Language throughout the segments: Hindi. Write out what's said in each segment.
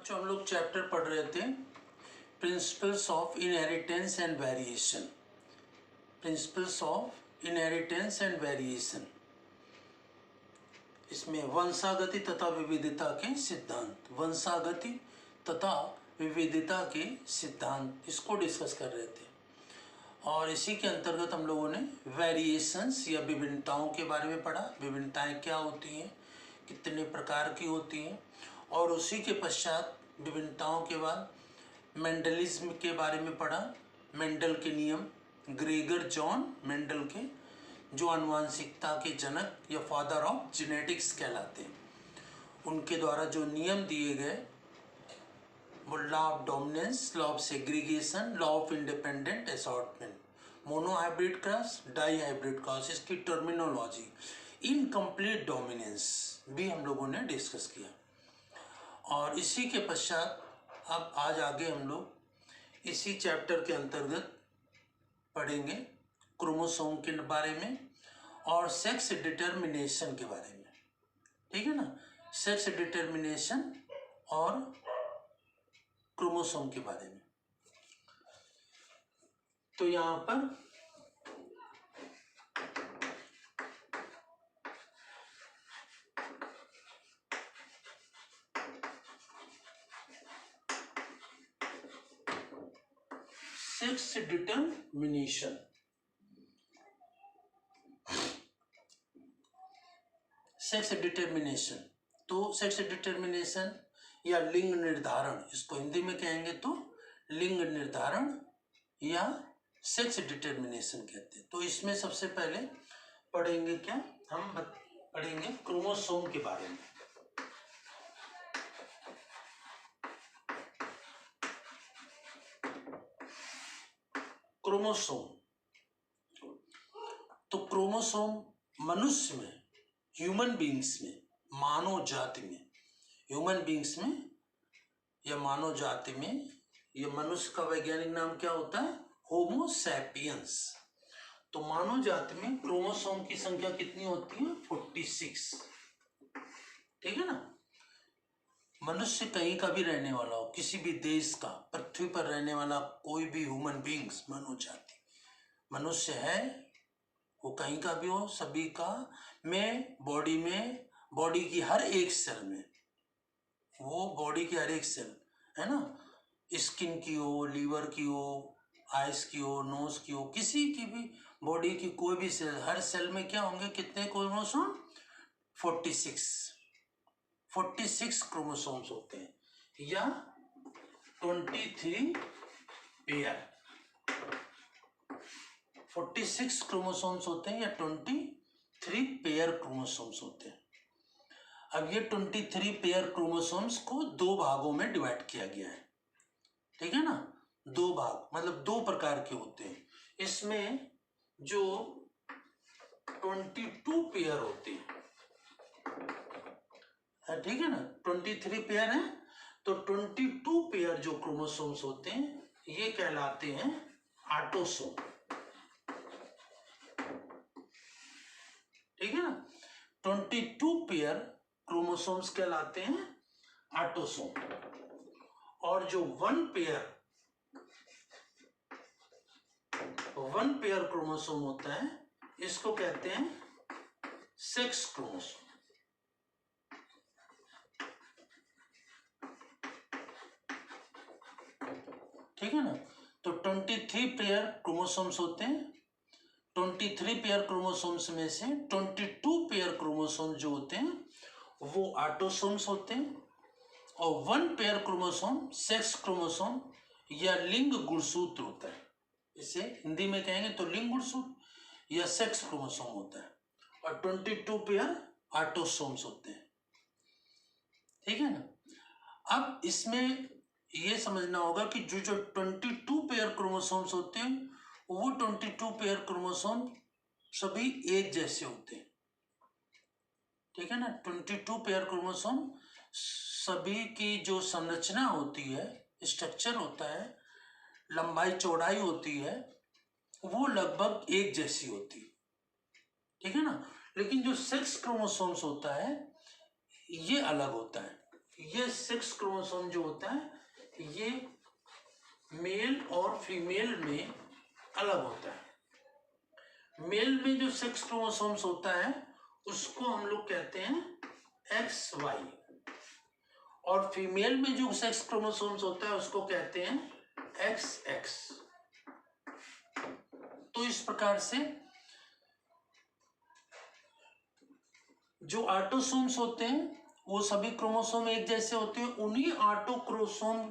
बच्चों हम लोग चैप्टर पढ़ रहे थे principles of inheritance and variation. Principles of inheritance and variation, इसमें वंशागति तथा विविधता के सिद्धांत, वंशागति तथा विविधता के सिद्धांत, इसको डिस्कस कर रहे थे। और इसी के अंतर्गत हम लोगों ने वेरिएशंस या विभिन्नताओं के बारे में पढ़ा। विभिन्नताएं क्या होती हैं, कितने प्रकार की होती हैं। और उसी के पश्चात विभिन्नताओं के बाद मेंडलिज्म के बारे में पढ़ा। मेंडल के नियम, ग्रेगर जॉन मेंडल के, जो आनुवांशिकता के जनक या फादर ऑफ जेनेटिक्स कहलाते हैं, उनके द्वारा जो नियम दिए गए वो law of dominance, law of segregation, law of independent assortment, monohybrid cross, dihybrid cross, इसकी टर्मिनोलॉजी, इनकम्प्लीट डोमिनेंस भी हम लोगों ने डिस्कस किया। और इसी के पश्चात अब आज आगे हम लोग इसी चैप्टर के अंतर्गत पढ़ेंगे क्रोमोसोम के बारे में और सेक्स डिटर्मिनेशन के बारे में। ठीक है ना, सेक्स डिटर्मिनेशन और क्रोमोसोम के बारे में। तो यहाँ पर सेक्स डिटर्मिनेशन, सेक्स डिटर्मिनेशन, तो सेक्स डिटर्मिनेशन या लिंग निर्धारण, इसको हिंदी में कहेंगे तो लिंग निर्धारण या सेक्स डिटर्मिनेशन कहते हैं। तो इसमें सबसे पहले पढ़ेंगे क्या, हम पढ़ेंगे क्रोमोसोम के बारे में। क्रोमोसोम, तो क्रोमोसोम मनुष्य में, ह्यूमन बींग्स में, मानव जाति में, ह्यूमन बींग्स में या मानव जाति में, ये मनुष्य का वैज्ञानिक नाम क्या होता है, होमो सैपियंस। तो मानव जाति में क्रोमोसोम की संख्या कितनी होती है, 46। ठीक है ना। मनुष्य कहीं का भी रहने वाला हो, किसी भी देश का, पृथ्वी पर रहने वाला कोई भी ह्यूमन बींग्स, मानव जाति, मनुष्य है, वो कहीं का भी हो, सभी का में बॉडी की हर एक सेल में, वो बॉडी की हर एक सेल है ना, स्किन की हो, लीवर की हो, आइस की हो, नोज की हो, किसी की भी बॉडी की कोई भी सेल, हर सेल में क्या होंगे, कितने क्रोमोसोम, 46 क्रोमोसोम्स होते हैं या 23 पेयर, 46 क्रोमोसोम्स होते हैं या 23 पेयर क्रोमोसोम्स होते हैं। अब ये 23 पेयर क्रोमोसोम्स को दो भागों में डिवाइड किया गया है। ठीक है ना, दो भाग मतलब दो प्रकार के होते हैं। इसमें जो 22 पेयर होते हैं, ठीक है ना, 23 पेयर है, तो 22 पेयर जो क्रोमोसोम्स होते हैं ये कहलाते हैं ऑटोसोम। ठीक है ना, 22 पेयर क्रोमोसोम्स कहलाते हैं ऑटोसोम। और जो वन पेयर क्रोमोसोम होता है, इसको कहते हैं सेक्स क्रोमोसोम। ठीक है ना, तो 23 पेयर क्रोमोसोम्स होते हैं। 23 पेयर क्रोमोसोम्स में से 22 पेयर क्रोमोसोम जो होते हैं वो ऑटोसोम्स होते हैं, और one pair chromosome sex chromosome या लिंग गुणसूत्र होता है। इसे हिंदी में कहेंगे तो लिंग गुणसूत्र या सेक्स क्रोमोसोम होता है, और 22 पेयर ऑटोसोम्स होते हैं। ठीक है ना। अब इसमें ये समझना होगा कि जो 22 पेयर क्रोमोसोम्स होते हैं वो 22 पेयर क्रोमोसोम सभी एक जैसे होते हैं। ठीक है ना, 22 पेयर क्रोमोसोम सभी की जो संरचना होती है, स्ट्रक्चर होता है, लंबाई चौड़ाई होती है, वो लगभग एक जैसी होती है। ठीक है ना, लेकिन जो सेक्स क्रोमोसोम्स होता है ये अलग होता है, ये 6 क्रोमोसोम जो होता है ये मेल और फीमेल में अलग होता है। मेल में जो 6 क्रोमोसोम्स होता है उसको हम लोग कहते हैं XY, और फीमेल में जो 6 क्रोमोसोम्स होता है उसको कहते हैं XX। तो इस प्रकार से जो ऑटोसोम्स होते हैं वो सभी क्रोमोसोम एक जैसे होते हैं। उन्हीं ऑटोक्रोमोसोम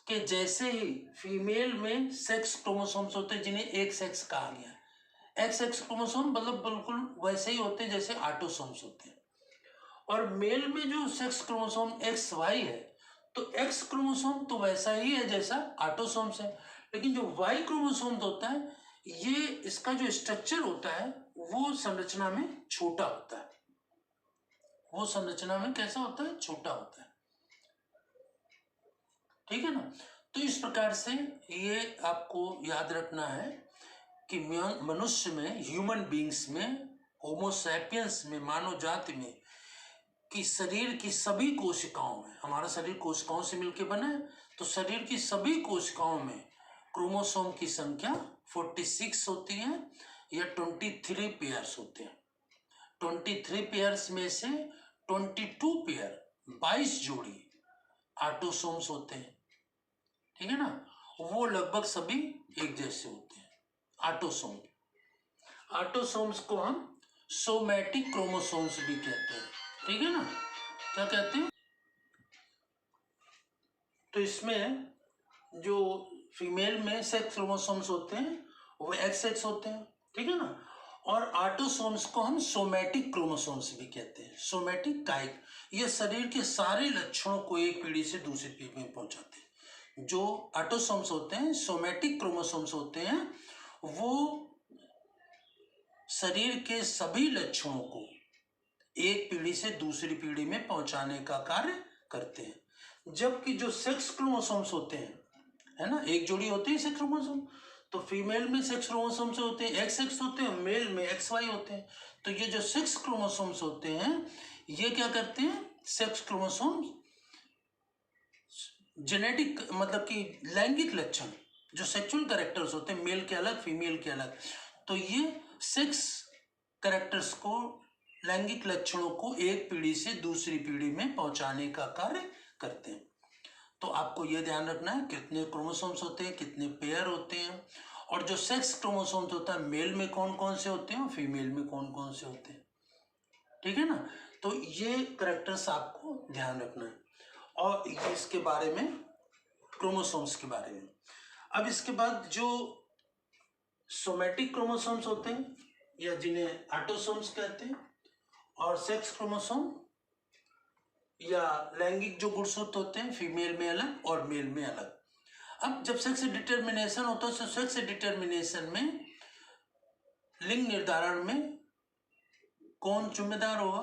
के जैसे ही फीमेल में 6 क्रोमोसोम्स होते हैं जिन्हें एक सेक्स कहा गया है। XX क्रोमोसोम मतलब बिल्कुल वैसे ही होते हैं जैसे ऑटोसोम्स होते हैं। और मेल में जो 6 क्रोमोसोम XY है तो X क्रोमोसोम तो वैसा ही है जैसा ऑटोसोम्स है, लेकिन जो Y क्रोमोसोम होता है ये इसका जो स्ट्रक्चर होता है वो संरचना में छोटा होता है। वो संरचना में कैसा होता है? छोटा होता है। ठीक है ना। तो इस प्रकार से ये आपको याद रखना है कि मनुष्य में, ह्यूमन बींग्स में, होमोसैपियंस में, मानव जाति में कि शरीर की सभी कोशिकाओं में, हमारा शरीर कोशिकाओं से मिलकर बना है, तो शरीर की सभी कोशिकाओं में क्रोमोसोम की संख्या 46 होती है या 23 पेयर्स होते हैं। 23 पेयर्स में से 22 पेयर 22 जोड़ी ऑटोसोम्स होते हैं। ठीक है ना। वो लगभग सभी एक जैसे होते हैं ऑटोसोम। ऑटोसोम्स को हम सोमैटिक क्रोमोसोम्स भी कहते हैं। ठीक है ना। क्या कहते हैं? तो इसमें जो फीमेल में 6 क्रोमोसोम्स होते हैं वो XX होते हैं। ठीक है ना। और ऑटोसोम्स को हम सोमैटिक क्रोमोसोम्स भी कहते हैं। सोमैटिक कायिक, ये शरीर के सारे लक्षणों को एक पीढ़ी से दूसरी पीढ़ी में पहुंचाते हैं। जो ऑटोसोम्स होते हैं, सोमैटिक क्रोमोसोम्स होते हैं, वो शरीर के सभी लक्षणों को एक पीढ़ी से दूसरी पीढ़ी में पहुंचाने का कार्य करते हैं। जबकि जो 6 क्रोमोसोम्स होते हैं, है ना, एक जोड़ी होती है 6 क्रोमोसोम, तो फीमेल में 6 क्रोमोसोम्स होते हैं, XX होते हैं, मेल में XY होते हैं। तो ये जो 6 क्रोमोसोम्स होते हैं ये क्या करते हैं? 6 क्रोमोसोम्स जेनेटिक मतलब कि लैंगिक लक्षण, जो सेक्सुअल कैरेक्टर्स होते हैं, मेल के अलग फीमेल के अलग, तो ये 6 कैरेक्टर्स को, लैंगिक लक्षणों को एक पीढ़ी से दूसरी पीढ़ी में पहुंचाने का कार्य करते हैं। तो आपको यह ध्यान रखना है कितने क्रोमोसोम्स होते हैं, कितने पेयर होते हैं, और जो 6 क्रोमोसोम्स होता है मेल में कौन कौन से होते हैं और फीमेल में कौन कौन से होते हैं। ठीक है ना। तो ये कैरेक्टर्स आपको ध्यान रखना है, और इसके बारे में, क्रोमोसोम्स के बारे में। अब इसके बाद जो सोमैटिक क्रोमोसोम्स होते हैं या जिन्हें ऑटोसोम्स कहते हैं, और सेक्स क्रोमोसोम या लैंगिक जो गुणसूत्र होते हैं, फीमेल में अलग और मेल में अलग। अब जब सेक्स डिटर्मिनेशन होता है तो सेक्स डिटर्मिनेशन में लिंग निर्धारण में कौन जिम्मेदार होगा?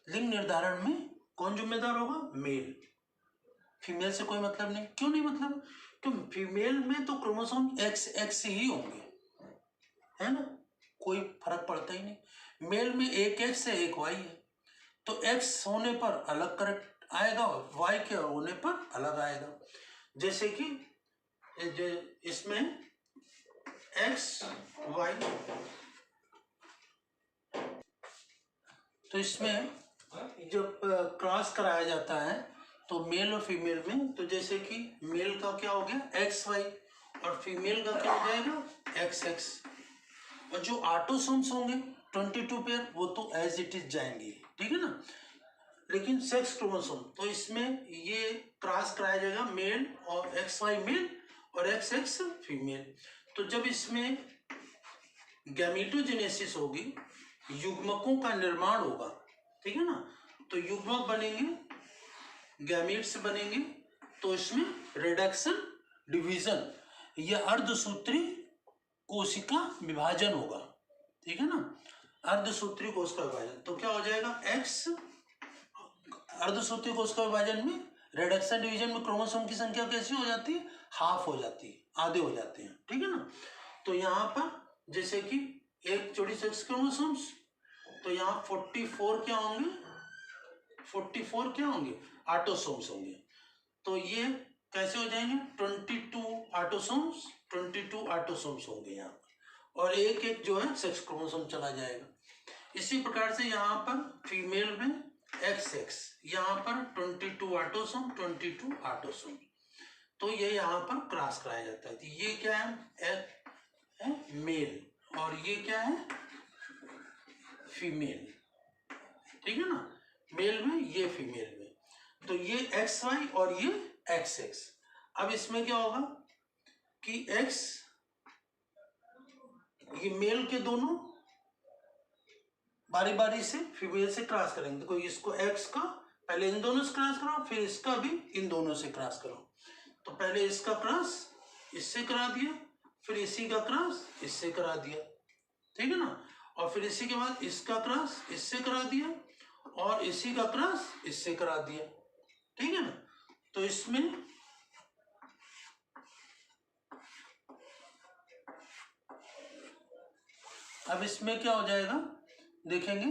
लिंग निर्धारण में कौन जिम्मेदार होगा? मेल। फीमेल से कोई मतलब नहीं। क्यों नहीं मतलब? क्यों? फीमेल में तो क्रोमोसोम XX ही होंगे, है ना, कोई फर्क पड़ता ही नहीं। मेल में एक X है एक Y है, तो X होने पर अलग करेक्ट आएगा और Y के होने पर अलग आएगा। जैसे कि इसमें XY, तो इसमें जब क्रॉस कराया जाता है तो मेल और फीमेल में, तो जैसे कि मेल का क्या हो गया XY और फीमेल का क्या हो जाएगा XX। और जो ऑटोसोम्स होंगे 22 पेयर वो तो एज इट इज जाएंगे। ठीक है ना। लेकिन सेक्स क्रोमोसोम तो इसमें ये क्रॉस कराया जाएगा मेल और XY मेल और XX फीमेल। तो जब इसमें गैमेटोजेनेसिस होगी, युग्मकों का निर्माण होगा, ठीक है ना, तो युग्मक बनेंगे, गैमेट्स बनेंगे, तो इसमें रिडक्शन, डिवीजन या अर्धसूत्री कोशिका विभाजन होगा। ठीक है ना। अर्धसूत्री कोशिका विभाजन, तो क्या हो जाएगा X, अर्धसूत्री कोशिका विभाजन में रिडक्शन डिवीजन में क्रोमोसोम की संख्या कैसी हो जाती है? हाफ हो जाती है, आधे हो जाते हैं। ठीक है ना। तो यहाँ पर जैसे कि एक जोड़ी 6 क्रोमोसोम्स, तो यहाँ 44 क्या होंगे? 44 क्या होंगे, ऑटोसोम्स होंगे। तो ये कैसे हो जाएंगे, 22 ऑटोसोम्स, 22 ऑटोसोम्स होंगे यहाँ पर, और एक एक जो है सेक्स क्रोमोसोम चला जाएगा। इसी प्रकार से यहाँ पर फीमेल में XX, यहाँ पर 22 ऑटोसोम, 22 ऑटोसोम, तो ये यहाँ पर क्रॉस कराया जाता है। तो ये क्या है मेल, और ये क्या है फीमेल, ठीक है ना, मेल में ये फीमेल में। तो ये XY और ये XX। अब इसमें क्या होगा कि X, ये मेल के दोनों बारी बारी से फीमेल से क्रॉस करेंगे। देखो इसको X का पहले इन दोनों से क्रॉस करो, फिर इसका भी इन दोनों से क्रॉस करो। तो पहले इसका क्रॉस इससे करा दिया, फिर इसी का क्रॉस इससे करा दिया, ठीक है ना, और फिर इसी के बाद इसका क्रॉस इससे करा दिया, और इसी का क्रॉस इससे करा दिया, ठीक है ना। तो इसमें अब इसमें क्या हो जाएगा देखेंगे,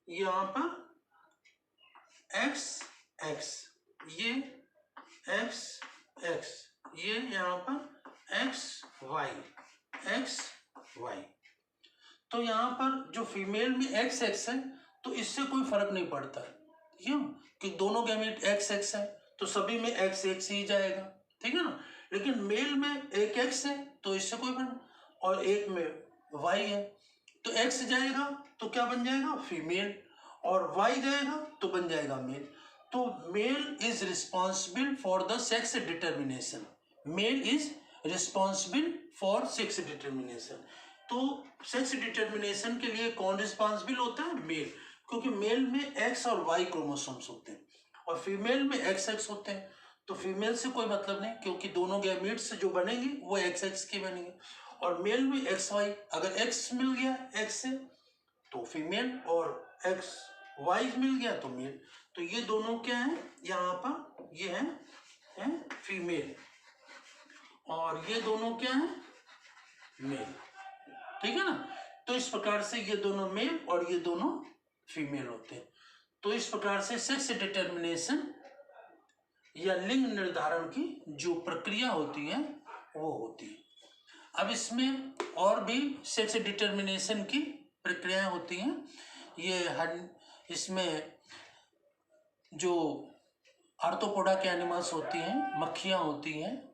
यहां पर XX, ये XX, ये यहां पर XY। तो यहां पर जो फीमेल में XX है तो इससे कोई फर्क नहीं पड़ता है, क्यों कि दोनों गैमेट XX है तो सभी में XX ही जाएगा, ठीक है ना। लेकिन मेल में एक X है तो इससे कोई फर्क, और एक में Y है तो X जाएगा तो क्या बन जाएगा फीमेल, और Y जाएगा तो बन जाएगा मेल। तो male is responsible for the sex determination, male is responsible for sex determination. तो सेक्स डिटर्मिनेशन के लिए कौन रिस्पॉन्सिबल होता है, मेल, क्योंकि मेल में X और Y क्रोमोसोम्स होते हैं और फीमेल में XX होते हैं। तो फीमेल से कोई मतलब नहीं, क्योंकि दोनों गैमेट्स जो बनेंगे वो XX के बनेंगे, और मेल में XY, अगर X मिल गया X से तो फीमेल, और XY मिल गया तो मेल। तो ये दोनों क्या है, यहाँ पर ये है फीमेल, और ये दोनों क्या है मेल, ठीक है ना। तो इस प्रकार से ये दोनों मेल और ये दोनों फीमेल होते हैं। तो इस प्रकार से सेक्स डिटर्मिनेशन या लिंग निर्धारण की जो प्रक्रिया होती है वो होती है। अब इसमें और भी सेक्स डिटर्मिनेशन की प्रक्रियाएं होती हैं। ये इसमें जो आर्थ्रोपोडा के एनिमल्स होती हैं, मक्खियां होती हैं,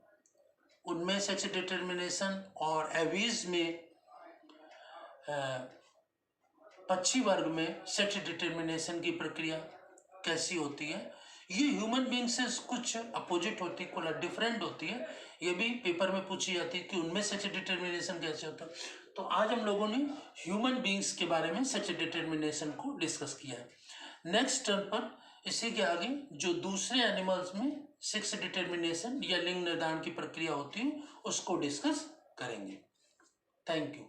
उनमें सेक्स डिटर्मिनेशन, और एवीज में पक्षी वर्ग में सेक्स डिटर्मिनेशन की प्रक्रिया कैसी होती है। ये ह्यूमन बींग से कुछ अपोजिट होती है, कुछ डिफरेंट होती है, ये भी पेपर में पूछी जाती है कि उनमें सेक्स डिटर्मिनेशन कैसे होता है। तो आज हम लोगों ने ह्यूमन बींग्स के बारे में सेक्स डिटर्मिनेशन को डिस्कस किया है। नेक्स्ट टर्न पर इसी के आगे जो दूसरे एनिमल्स में सेक्स डिटर्मिनेशन या लिंग निर्धारण की प्रक्रिया होती है उसको डिस्कस करेंगे। Thank you.